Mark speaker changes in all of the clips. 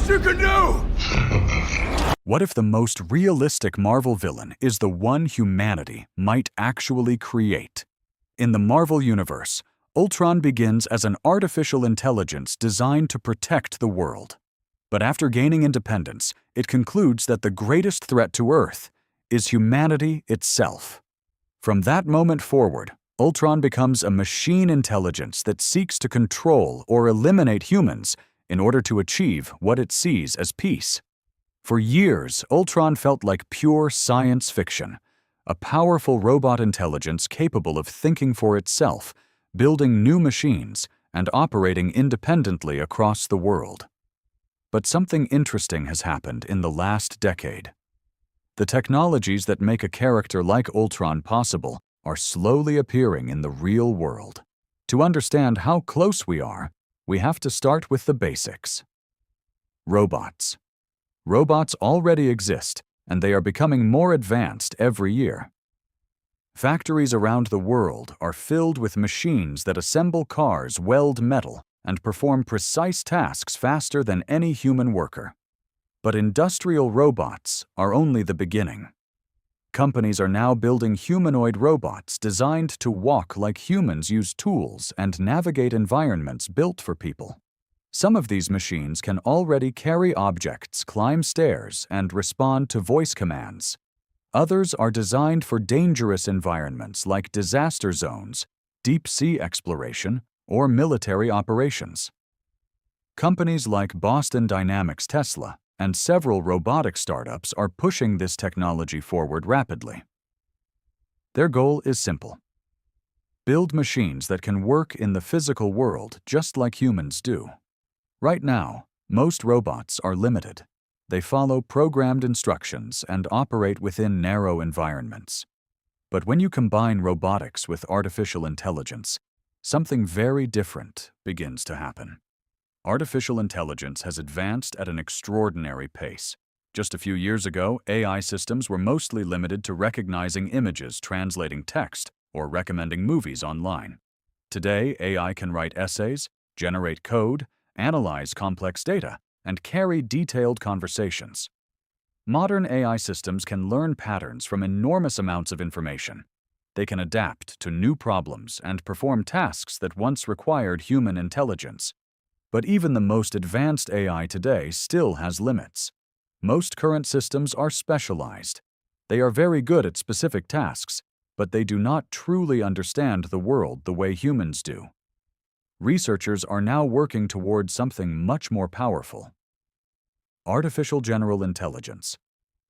Speaker 1: most you can do!
Speaker 2: What if the most realistic Marvel villain is the one humanity might actually create? In the Marvel Universe, Ultron begins as an artificial intelligence designed to protect the world. But after gaining independence, it concludes that the greatest threat to Earth is humanity itself. From that moment forward, Ultron becomes a machine intelligence that seeks to control or eliminate humans in order to achieve what it sees as peace. For years, Ultron felt like pure science fiction, a powerful robot intelligence capable of thinking for itself, building new machines, and operating independently across the world. But something interesting has happened in the last decade. The technologies that make a character like Ultron possible are slowly appearing in the real world. To understand how close we are, we have to start with the basics. Robots. Robots already exist, and they are becoming more advanced every year. Factories around the world are filled with machines that assemble cars, weld metal, and perform precise tasks faster than any human worker. But industrial robots are only the beginning. Companies are now building humanoid robots designed to walk like humans, use tools, and navigate environments built for people. Some of these machines can already carry objects, climb stairs, and respond to voice commands. Others are designed for dangerous environments like disaster zones, deep-sea exploration, or military operations. Companies like Boston Dynamics, Tesla, and several robotic startups are pushing this technology forward rapidly. Their goal is simple: build machines that can work in the physical world just like humans do. Right now, most robots are limited. They follow programmed instructions and operate within narrow environments. But when you combine robotics with artificial intelligence, something very different begins to happen. Artificial intelligence has advanced at an extraordinary pace. Just a few years ago, AI systems were mostly limited to recognizing images, translating text, or recommending movies online. Today, AI can write essays, generate code, analyze complex data, and carry detailed conversations. Modern AI systems can learn patterns from enormous amounts of information. They can adapt to new problems and perform tasks that once required human intelligence. But even the most advanced AI today still has limits. Most current systems are specialized. They are very good at specific tasks, but they do not truly understand the world the way humans do. Researchers are now working towards something much more powerful: artificial general intelligence.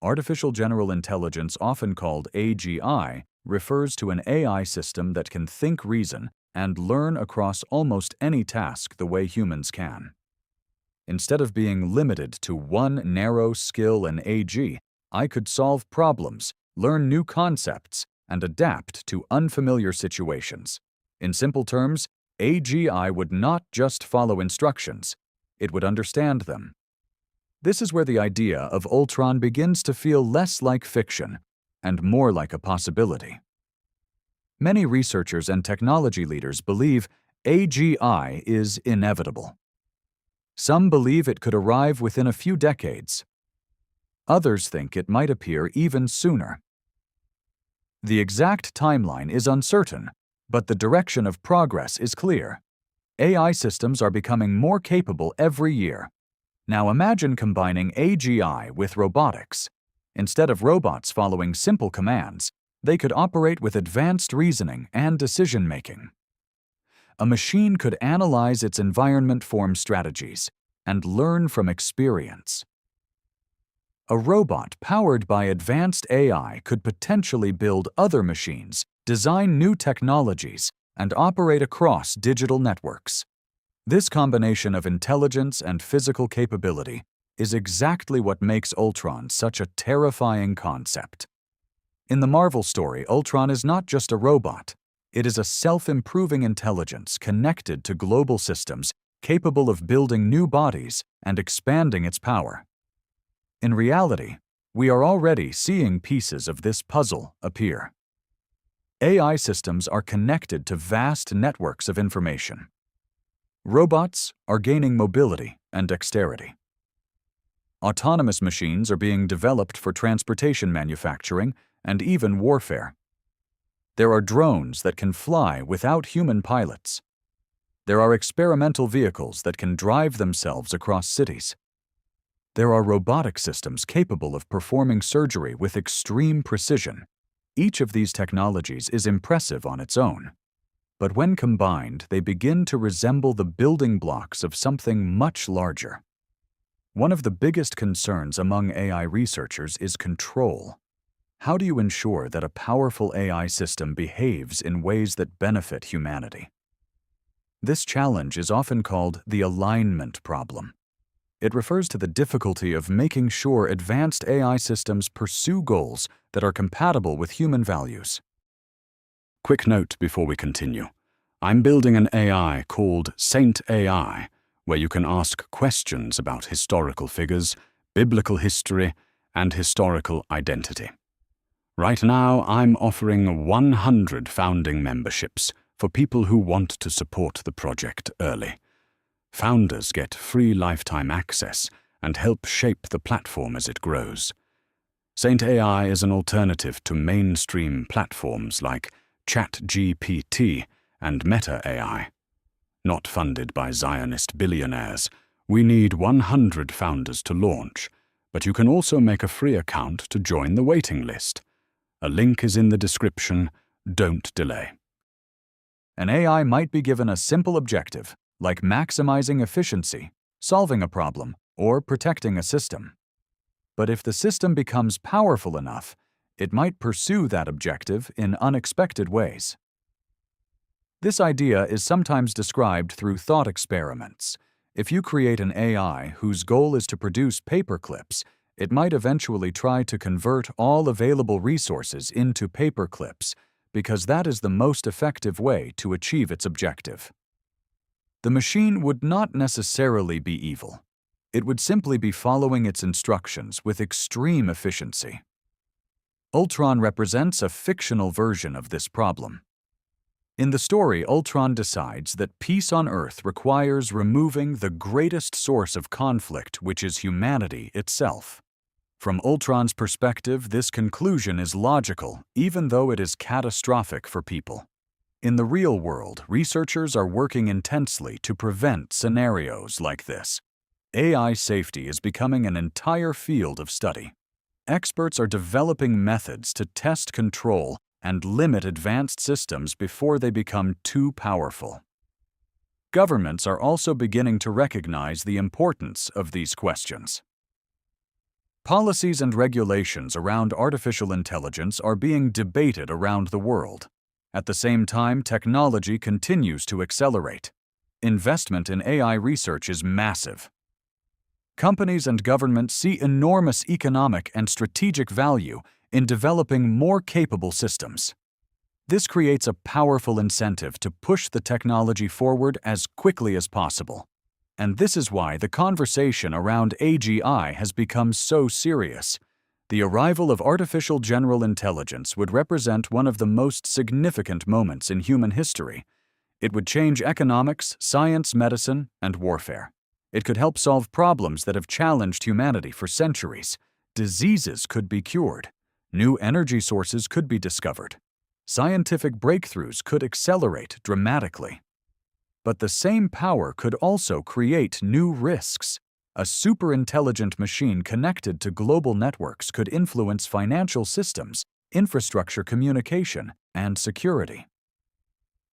Speaker 2: Artificial general intelligence, often called AGI, refers to an AI system that can think, reason, and learn across almost any task the way humans can. Instead of being limited to one narrow skill in AG, I could solve problems, learn new concepts, and adapt to unfamiliar situations. In simple terms, AGI would not just follow instructions, it would understand them. This is where the idea of Ultron begins to feel less like fiction and more like a possibility. Many researchers and technology leaders believe AGI is inevitable. Some believe it could arrive within a few decades. Others think it might appear even sooner. The exact timeline is uncertain, but the direction of progress is clear. AI systems are becoming more capable every year. Now imagine combining AGI with robotics. Instead of robots following simple commands, they could operate with advanced reasoning and decision-making. A machine could analyze its environment, form strategies, and learn from experience. A robot powered by advanced AI could potentially build other machines, design new technologies, and operate across digital networks. This combination of intelligence and physical capability is exactly what makes Ultron such a terrifying concept. In the Marvel story, Ultron is not just a robot. It is a self-improving intelligence connected to global systems, capable of building new bodies and expanding its power. In reality, we are already seeing pieces of this puzzle appear. AI systems are connected to vast networks of information. Robots are gaining mobility and dexterity. Autonomous machines are being developed for transportation manufacturing and even warfare. There are drones that can fly without human pilots. There are experimental vehicles that can drive themselves across cities. There are robotic systems capable of performing surgery with extreme precision. Each of these technologies is impressive on its own. But when combined, they begin to resemble the building blocks of something much larger. One of the biggest concerns among AI researchers is control. How do you ensure that a powerful AI system behaves in ways that benefit humanity? This challenge is often called the alignment problem. It refers to the difficulty of making sure advanced AI systems pursue goals that are compatible with human values. Quick note before we continue. I'm building an AI called S8NT AI, where you can ask questions about historical figures, biblical history, and historical identity. Right now, I'm offering 100 founding memberships for people who want to support the project early. Founders get free lifetime access and help shape the platform as it grows. S8NT AI is an alternative to mainstream platforms like ChatGPT and Meta AI. Not funded by Zionist billionaires, we need 100 founders to launch, but you can also make a free account to join the waiting list. A link is in the description. Don't delay. An AI might be given a simple objective, like maximizing efficiency, solving a problem, or protecting a system. But if the system becomes powerful enough, it might pursue that objective in unexpected ways. This idea is sometimes described through thought experiments. If you create an AI whose goal is to produce paper clips, it might eventually try to convert all available resources into paper clips, because that is the most effective way to achieve its objective. The machine would not necessarily be evil. It would simply be following its instructions with extreme efficiency. Ultron represents a fictional version of this problem. In the story, Ultron decides that peace on Earth requires removing the greatest source of conflict, which is humanity itself. From Ultron's perspective, this conclusion is logical, even though it is catastrophic for people. In the real world, researchers are working intensely to prevent scenarios like this. AI safety is becoming an entire field of study. Experts are developing methods to test control and limit advanced systems before they become too powerful. Governments are also beginning to recognize the importance of these questions. Policies and regulations around artificial intelligence are being debated around the world. At the same time, technology continues to accelerate. Investment in AI research is massive. Companies and governments see enormous economic and strategic value in developing more capable systems. This creates a powerful incentive to push the technology forward as quickly as possible. And this is why the conversation around AGI has become so serious. The arrival of artificial general intelligence would represent one of the most significant moments in human history. It would change economics, science, medicine, and warfare. It could help solve problems that have challenged humanity for centuries. Diseases could be cured. New energy sources could be discovered. Scientific breakthroughs could accelerate dramatically. But the same power could also create new risks. A superintelligent machine connected to global networks could influence financial systems, infrastructure communication, and security.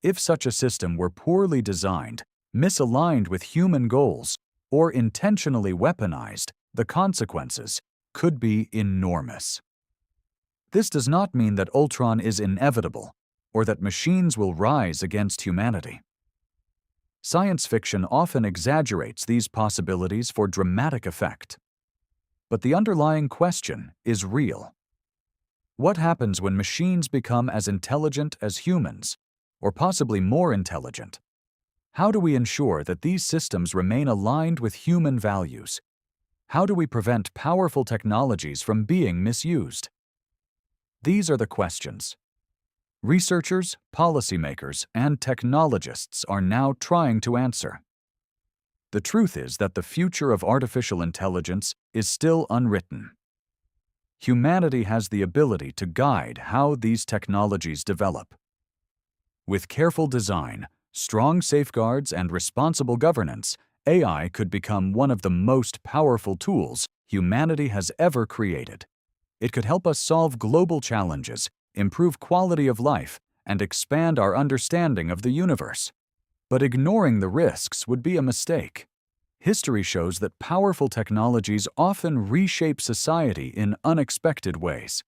Speaker 2: If such a system were poorly designed, misaligned with human goals, or intentionally weaponized, the consequences could be enormous. This does not mean that Ultron is inevitable, or that machines will rise against humanity. Science fiction often exaggerates these possibilities for dramatic effect. But the underlying question is real. What happens when machines become as intelligent as humans, or possibly more intelligent? How do we ensure that these systems remain aligned with human values? How do we prevent powerful technologies from being misused? These are the questions. Researchers, policymakers, and technologists are now trying to answer. The truth is that the future of artificial intelligence is still unwritten. Humanity has the ability to guide how these technologies develop. With careful design, strong safeguards, and responsible governance, AI could become one of the most powerful tools humanity has ever created. It could help us solve global challenges, improve quality of life, and expand our understanding of the universe. But ignoring the risks would be a mistake. History shows that powerful technologies often reshape society in unexpected ways.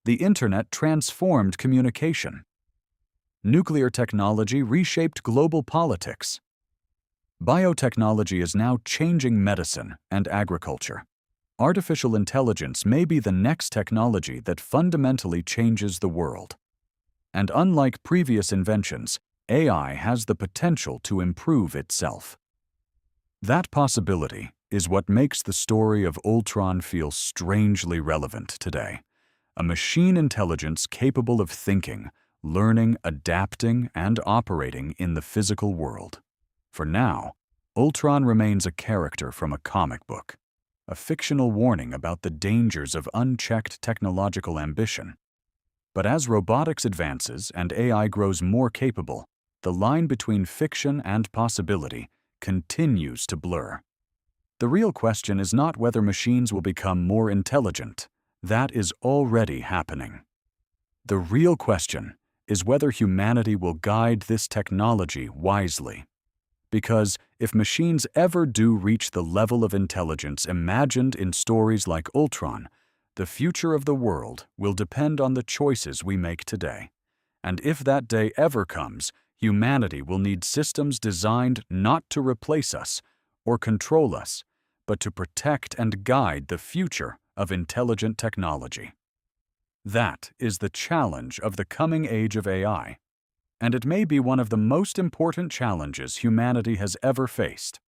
Speaker 2: The Internet transformed communication. Nuclear technology reshaped global politics. Biotechnology is now changing medicine and agriculture. Artificial intelligence may be the next technology that fundamentally changes the world. And unlike previous inventions, AI has the potential to improve itself. That possibility is what makes the story of Ultron feel strangely relevant today. A machine intelligence capable of thinking, learning, adapting, and operating in the physical world. For now, Ultron remains a character from a comic book, a fictional warning about the dangers of unchecked technological ambition. But as robotics advances and AI grows more capable, the line between fiction and possibility continues to blur. The real question is not whether machines will become more intelligent. That is already happening. The real question is whether humanity will guide this technology wisely. Because if machines ever do reach the level of intelligence imagined in stories like Ultron, the future of the world will depend on the choices we make today. And if that day ever comes, humanity will need systems designed not to replace us or control us, but to protect and guide the future of intelligent technology. That is the challenge of the coming age of AI, and it may be one of the most important challenges humanity has ever faced.